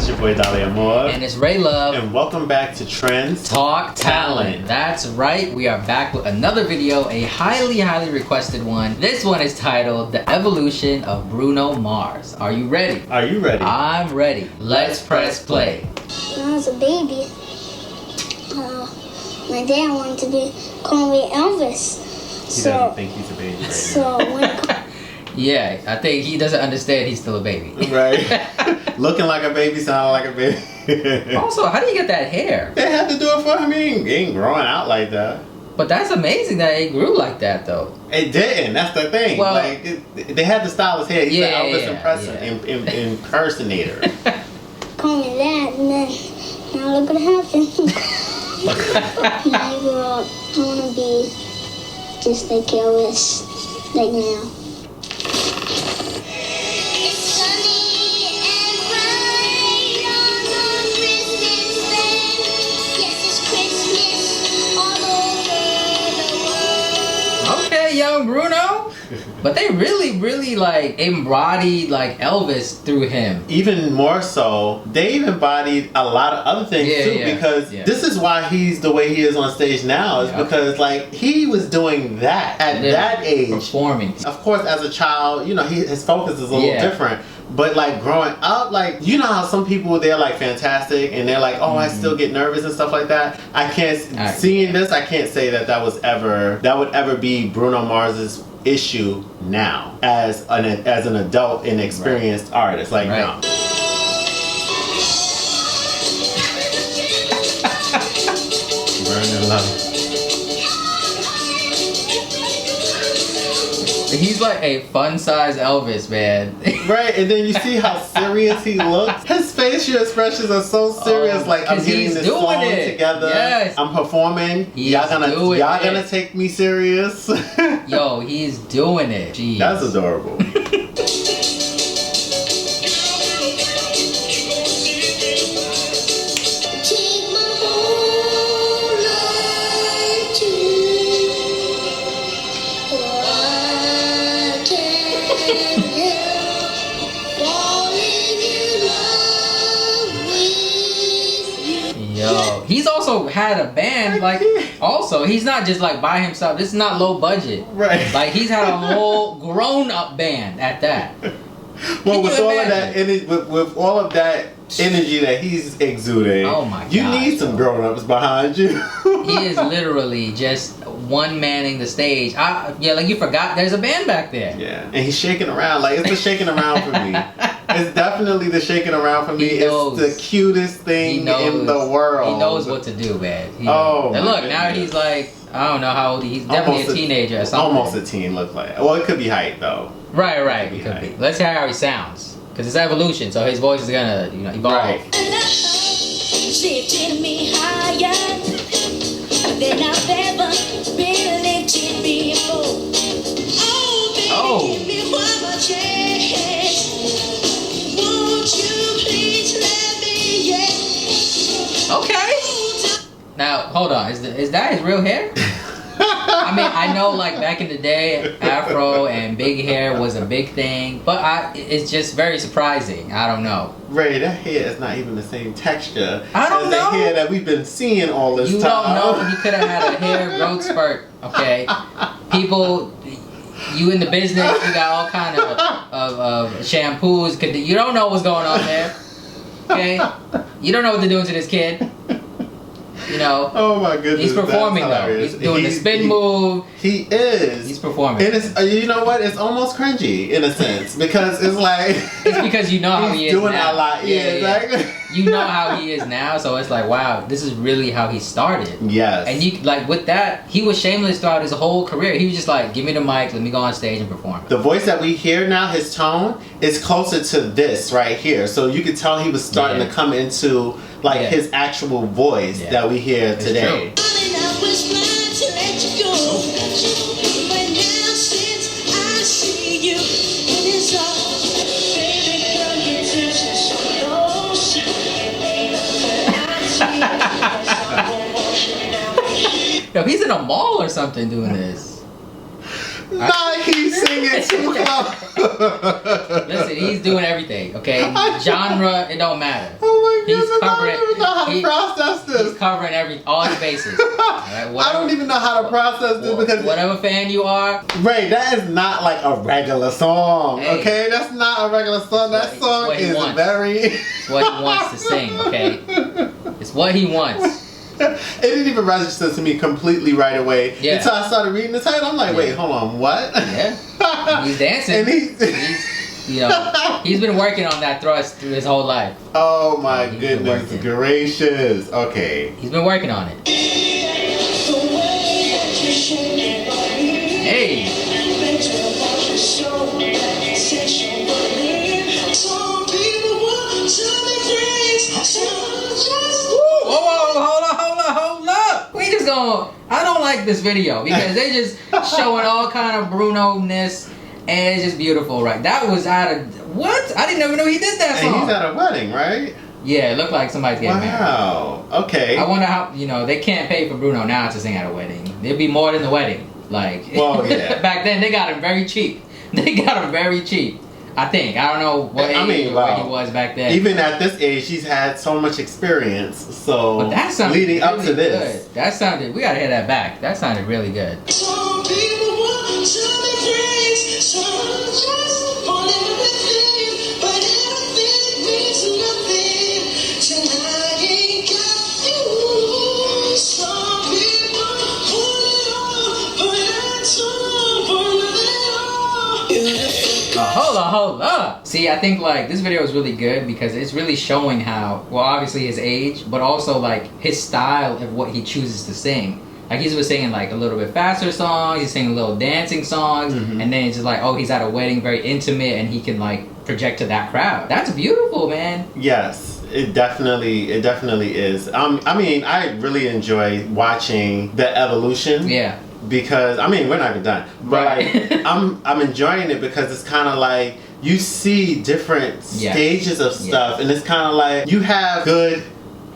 your boy Dali Amor. And it's Ray Love. And welcome back to Trends Talk Talent. That's right. We are back with another video, a highly requested one. This one is titled The Evolution of Bruno Mars. Are you ready? Are you ready? I'm ready. Let's press play. When I was a baby, my dad wanted to call me Elvis. He doesn't think he's a baby right So when Yeah, I think he doesn't understand he's still a baby. Right. Looking like a baby, sounding like a baby. Also, how do you get that hair? They had to do it for him. He ain't growing out like that. But that's amazing that it grew like that, though. It didn't. That's the thing. Well, they had to style his hair. He's an Elvis impersonator. call me that, and then now look what happened. When I grow up, I want to be just like Elvis, like now. Young Bruno, but they really like embodied like Elvis through him. Even more so, they even embodied a lot of other things too. Because this is why he's the way he is on stage now. Is because like he was doing that at that age, performing. Of course, as a child, you know, his focus is a little different. But like growing up, like you know how some people they're like fantastic and they're like, oh, I still get nervous and stuff like that. I can't seeing this. I can't say that would ever be Bruno Mars's issue now as an adult and experienced artist. Like no. Burning love. He's like a fun-sized Elvis, man. Right, and then you see how serious he looks. His facial expressions are so serious. Like I'm getting this song together. Yes. I'm performing. Y'all gonna take me serious. Yo, he's doing it. Jeez. That's adorable. Yo, he's also had a band, like, also, he's not just like by himself. This is not low budget. Right. Like, he's had a whole grown-up band at that. Well, with all of that energy, with all of that energy that he's exuding, oh my God, you need some grown-ups behind you. He is literally just one manning the stage. Yeah, like you forgot there's a band back there. Yeah, and he's shaking around. Like, it's the shaking around for me. It's definitely the shaking around for me. It's the cutest thing in the world. He knows what to do, man. And look, now he's like, I don't know how old he's definitely a teenager or something. Almost a teen look like. Well, it could be height though. Right. It could be. Let's hear how he sounds. Because it's evolution, so his voice is gonna, evolve. Right. Lifting me higher than I've ever been lifted before. Oh, baby, give me one more chance. Won't you please let me Okay. Now, hold on. Is that his real hair? I mean, I know like back in the day, afro and big hair was a big thing, but it's just very surprising. I don't know. Ray, that hair is not even the same texture as the hair that we've been seeing all this time. You don't know. He could have had a hair growth spurt, okay? People, you in the business, you got all kind of shampoos. You don't know what's going on there, okay? You don't know what they're doing to this kid. Oh my goodness. He's performing though. He's doing the spin move. He is. He's performing. And it's, you know what? It's almost cringy in a sense because it's like it's because you know how he is doing now. A lot. Yeah, exactly. You know how he is now, so it's like, wow, this is really how he started. Yes. And you like with that, he was shameless throughout his whole career. He was just like, give me the mic, let me go on stage and perform. The voice that we hear now, his tone, is closer to this right here. So you could tell he was starting to come into like his actual voice that we hear today. Yo, he's in a mall or something doing this. Nah, he's singing too close. Listen, he's doing everything, okay? Genre, it don't matter. Oh my He's goodness, covering I don't even know how to process this. He's covering all his bases. Alright, I don't even know how to process this because whatever fan you are, Ray, that is not like a regular song. Hey. Okay, that's not a regular song. That song is very. It's what he wants to sing, okay? It's what he wants. It didn't even register to me completely right away until I started reading the title. I'm like, wait, hold on, what? Yeah, he's dancing. And he's he's been working on that thrust through his whole life. Oh my goodness gracious. Okay. He's been working on it. Hey. Hold up. We just gonna, I don't like this video because they just showing all kind of Bruno-ness and it's just beautiful, right? That was out of, what? I didn't even know he did that song. And he's at a wedding, right? Yeah, it looked like somebody's getting married. Wow. Okay. I wonder how, they can't pay for Bruno now to sing at a wedding. It'd be more than the wedding. Like, well, yeah. Back then they got him very cheap. They got him very cheap. I think. I don't know what age where he was back then. Even at this age, she's had so much experience. So but that sounded leading really up to this, good. That sounded. We gotta hear that back. That sounded really good. Some people want to be praised, some just want everything, but everything means nothing. Tonight ain't got you. Some people want it all, but that's all for Hold up. See, I think like this video is really good because it's really showing how, well, obviously his age, but also like his style of what he chooses to sing. Like he's been singing like a little bit faster songs, he's singing little dancing songs, and then it's just like, oh, he's at a wedding, very intimate, and he can like project to that crowd. That's beautiful, man. Yes, it definitely is. I mean, I really enjoy watching the evolution. Yeah. Because we're not even done, but right. like, I'm enjoying it because it's kind of like you see different stages of stuff, and it's kind of like you have good,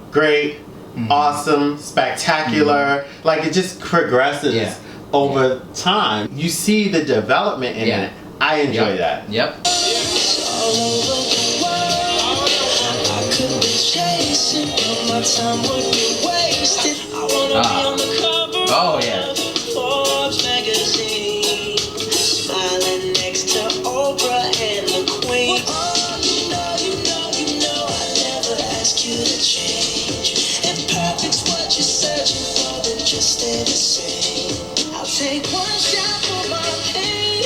great, awesome, spectacular. Like it just progresses over time. You see the development in it. I enjoy that. Yep. Oh yeah. Smiling next to Oprah and the Queen. Oh, you know, I never ask you to change. If perfect's what you're searching for, then just stay the same. I'll take one shot for my pain,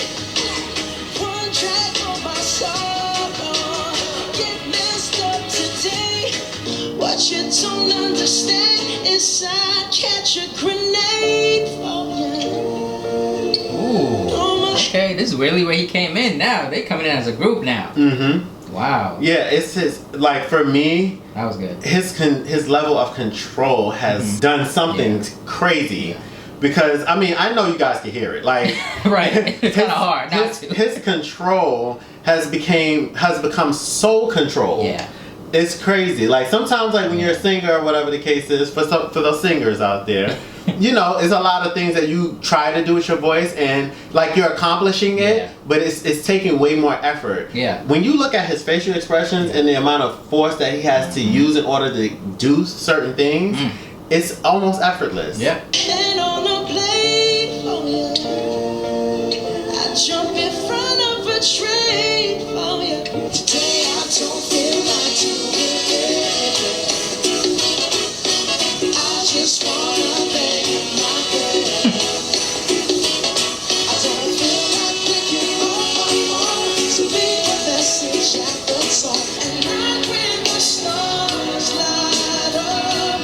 one track for my sorrow. Get messed up today. What you don't understand is I catch a grenade for you. Okay, this is really where he came in now. They coming in as a group now. Mm-hmm. Wow. Yeah, it's his, like for me, that was good. His level of control has done something crazy. Because I know you guys can hear it. Like right. It's kind of hard not to. His control has become so controlled. Yeah. It's crazy. Like sometimes, like when you're a singer or whatever the case is, for those singers out there, it's a lot of things that you try to do with your voice, and like you're accomplishing it, but it's taking way more effort. Yeah. When you look at his facial expressions and the amount of force that he has to use in order to do certain things, it's almost effortless. Yeah. And on a plane for you, I jump in front of a train for you. Today I don't feel like doing it. I just wanna make my bed. I don't feel like picking up my phone to leave a message at the top. And not when the stars light up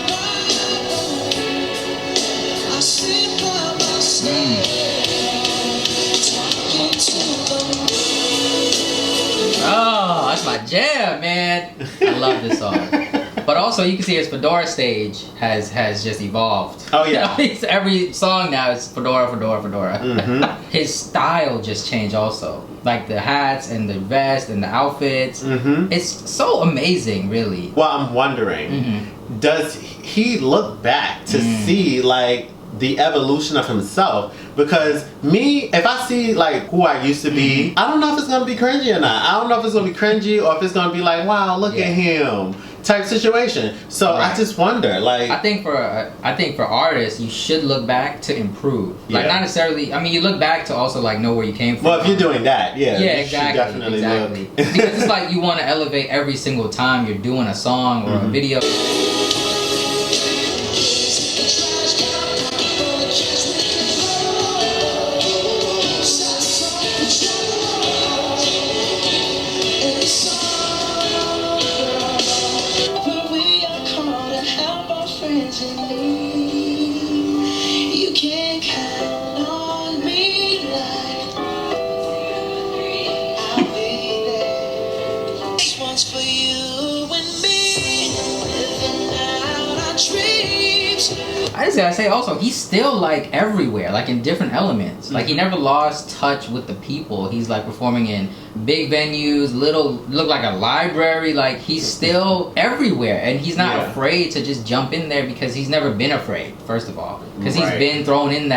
I sit by myself, talking to the moon. Oh, that's my jam, man. I love this song. But also, you can see his fedora stage has just evolved. Oh yeah. Every song now is fedora. His style just changed also. Like the hats and the vest and the outfits. It's so amazing, really. Well, I'm wondering, does he look back to see like the evolution of himself? Because me, if I see like who I used to be, I don't know if it's gonna be cringy or not. I don't know if it's gonna be cringy or if it's gonna be like, wow, look at him type situation. So I just wonder, like, I think for artists, you should look back to improve. Like, not necessarily. I mean, you look back to also like know where you came from. Well, if you're doing that, yeah, exactly. Look. Because it's like you want to elevate every single time you're doing a song or a video. I just gotta say also, he's still like everywhere, like in different elements. Like he never lost touch with the people. He's like performing in big venues, look like a library. Like he's still everywhere, and he's not afraid to just jump in there because he's never been afraid. First of all, because he's been thrown in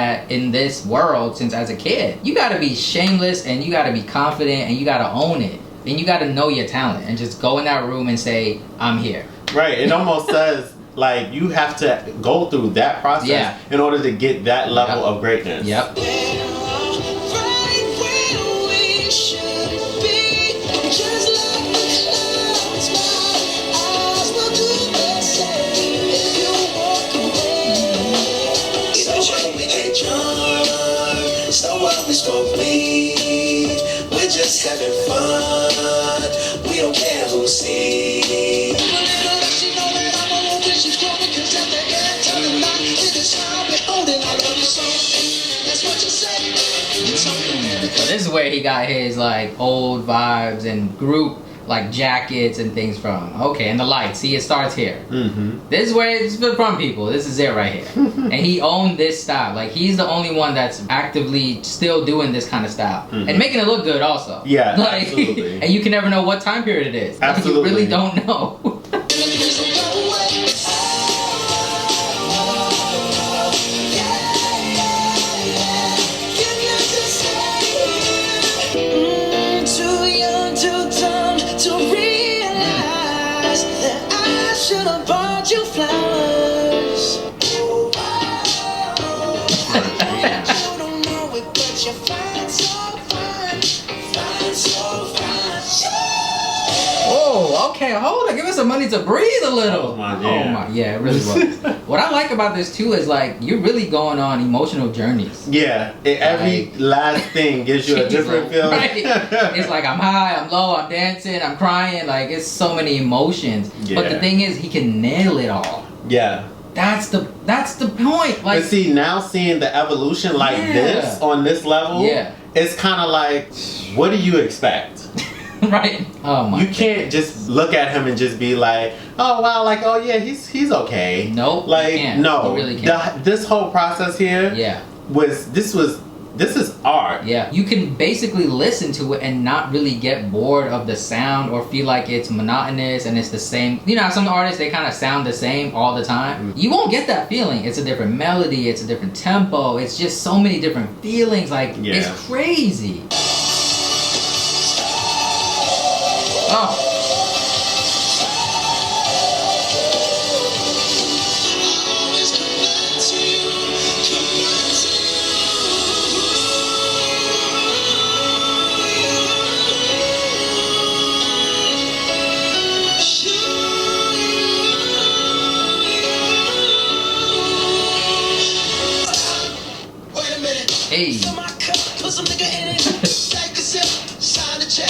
this world since as a kid. You gotta be shameless, and you gotta be confident, and you gotta own it, and you gotta know your talent, and just go in that room and say, "I'm here." Right. It almost says. Like, you have to go through that process in order to get that level of greatness. Yep. So what we smoke weed, we're just having fun. We don't care who sees. So this is where he got his like old vibes and group like jackets and things from. Okay, and the lights. See, it starts here. This is where it's from, people. This is it right here. And he owned this style. Like he's the only one that's actively still doing this kind of style and making it look good also. Yeah, like, absolutely. And you can never know what time period it is. Absolutely. Like, you really don't know. Okay, hold on. Give us some money to breathe a little. Oh my, yeah, it really was. What I like about this too is like you're really going on emotional journeys. Yeah, every last thing gives you a different feeling. Right? It's like I'm high, I'm low, I'm dancing, I'm crying. Like it's so many emotions. Yeah. But the thing is, he can nail it all. Yeah. That's the point. Like, but see, now seeing the evolution like this on this level, it's kind of like, what do you expect? Right. Oh my. You can't just look at him and just be like, oh wow, like oh yeah, he's okay. Nope. Like no, you really can't. This whole process here, this is art. Yeah. You can basically listen to it and not really get bored of the sound or feel like it's monotonous and it's the same. You know, some artists they kind of sound the same all the time. You won't get that feeling. It's a different melody. It's a different tempo. It's just so many different feelings. Like it's crazy. Oh. Wait a minute. Hey. Put some nigga in it. Take a sip. Sign the check.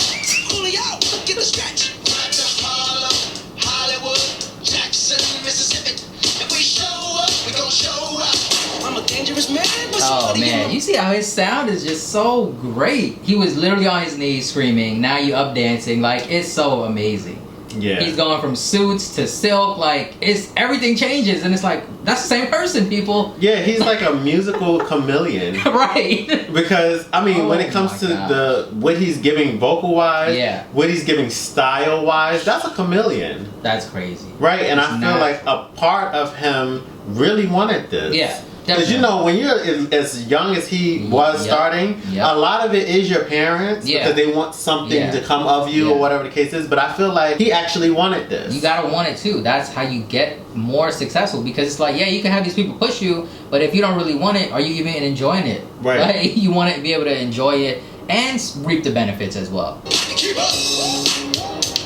Julio, get the stretch. Right to Harlem, Hollywood, Jackson, Mississippi. If we show up, we gon' show up. I'm a dangerous man. Oh man, you see how his sound is just so great. He was literally on his knees screaming. Now you up dancing. Like it's so amazing. Yeah. He's going from suits to silk. Like it's everything changes, and it's like that's the same person, people. Yeah, he's like a musical chameleon. Right. Because I mean, when it comes to what he's giving vocal wise, what he's giving style wise, that's a chameleon. That's crazy. Right, and I feel like a part of him really wanted this. Yeah. Because you know, when you're as young as he was starting, a lot of it is your parents because they want something to come of you or whatever the case is. But I feel like he actually wanted this. You gotta want it too. That's how you get more successful, because it's like, yeah, you can have these people push you, but if you don't really want it, are you even enjoying it? Right. You want to be able to enjoy it and reap the benefits as well. Keep up.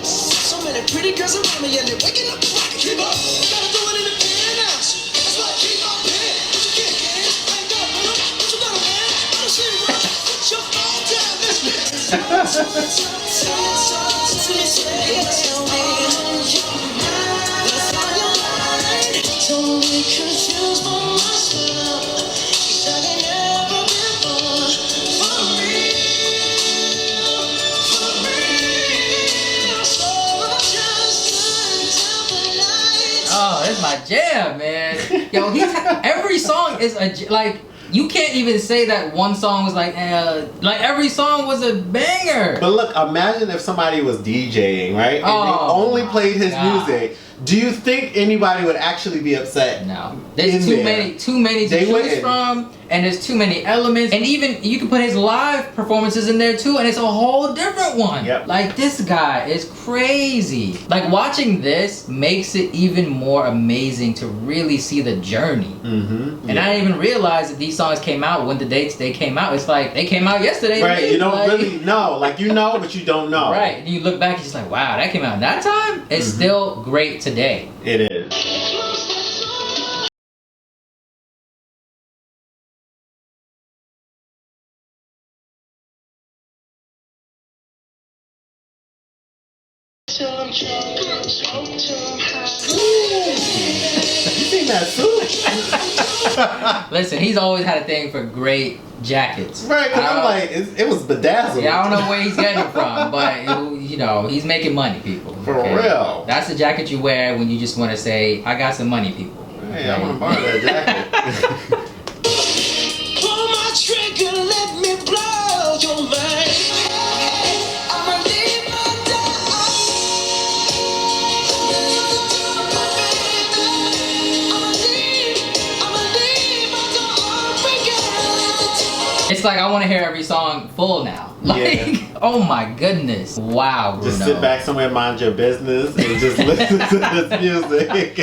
So many pretty girls around me and they're waking up to rock. Keep up. Gotta do it in the penthouse. That's why I keep up, man. What you get, man? Ain't got one. What you got, man? Let me see you run. Put your phone down. Don't be confused by myself. Cause I ain't never been born for real. So just until the lights. Oh, that's my jam, man. Yo, every song is like, you can't even say that one song was like every song was a banger. But look, imagine if somebody was DJing, right? And they only played his music. Do you think anybody would actually be upset? No. There's too many to choose from, and there's too many elements. And even you can put his live performances in there too, and it's a whole different one. Yep. Like, this guy is crazy. Like, watching this makes it even more amazing to really see the journey. And I didn't even realize that these songs came out when the dates they came out. It's like they came out yesterday. Right, you don't really know. Like, you know, but you don't know. Right. And you look back, it's just like, wow, that came out in that time? It's still great today. It is. You seen that suit? Listen, he's always had a thing for great jackets. Right, because I'm like, it was bedazzled. Yeah, I don't know where he's getting it from, but you know, he's making money, people. For real. That's the jacket you wear when you just want to say, I got some money, people. Hey, I want to borrow that jacket. Pull my trigger, let me blow your mind. I'ma leave my It's like, I want to hear every song full now. Like, oh my goodness. Wow, Bruno. Just sit back somewhere, mind your business, and just listen to this music.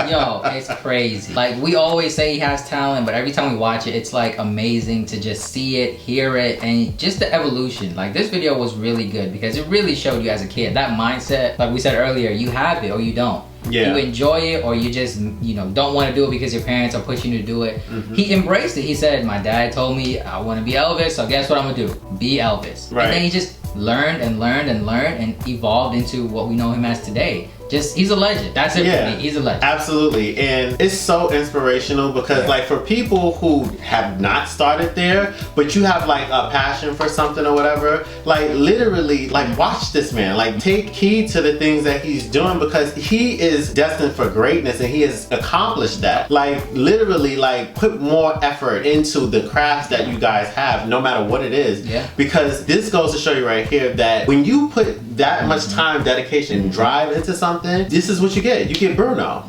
Yo, it's crazy. Like, we always say he has talent, but every time we watch it, it's like amazing to just see it, hear it, and just the evolution. Like, this video was really good because it really showed you as a kid, that mindset, like we said earlier, you have it or you don't. You enjoy it or you just, you know, don't want to do it because your parents are pushing you to do it. He embraced it. He said, my dad told me I want to be Elvis, so guess what I'm going to do? Be Elvis. Right. And then he just learned and learned and learned and evolved into what we know him as today. Just, he's a legend. That's it for me. He's a legend. Absolutely. And it's so inspirational because like for people who have not started there, but you have like a passion for something or whatever, like literally like watch this man, like take heed to the things that he's doing because he is destined for greatness and he has accomplished that. Like literally like put more effort into the crafts that you guys have, no matter what it is. Because this goes to show you right here that when you put that much time, dedication, and drive into something, this is what you get. You get Bruno.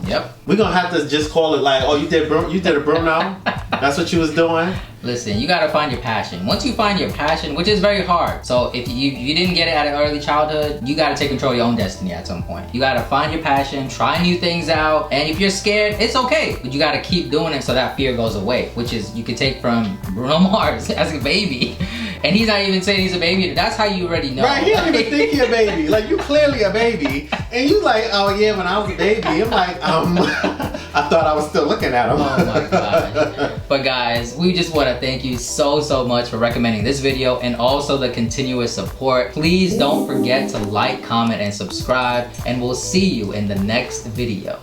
We're gonna have to just call it like, oh, you did a Bruno. That's what you was doing. Listen, you gotta find your passion. Once you find your passion, which is very hard, so if you didn't get it at an early childhood, you gotta take control of your own destiny at some point. You gotta find your passion, try new things out, and if you're scared, it's okay, but you gotta keep doing it so that fear goes away, which is, you could take from Bruno Mars as a baby. And he's not even saying he's a baby. That's how you already know. Right, he don't even think you're a baby. Like, you clearly a baby. And you like, oh yeah, when I was a baby. I'm like, I thought I was still looking at him. Oh my gosh. But guys, we just want to thank you so much for recommending this video and also the continuous support. Please don't forget to like, comment, and subscribe. And we'll see you in the next video.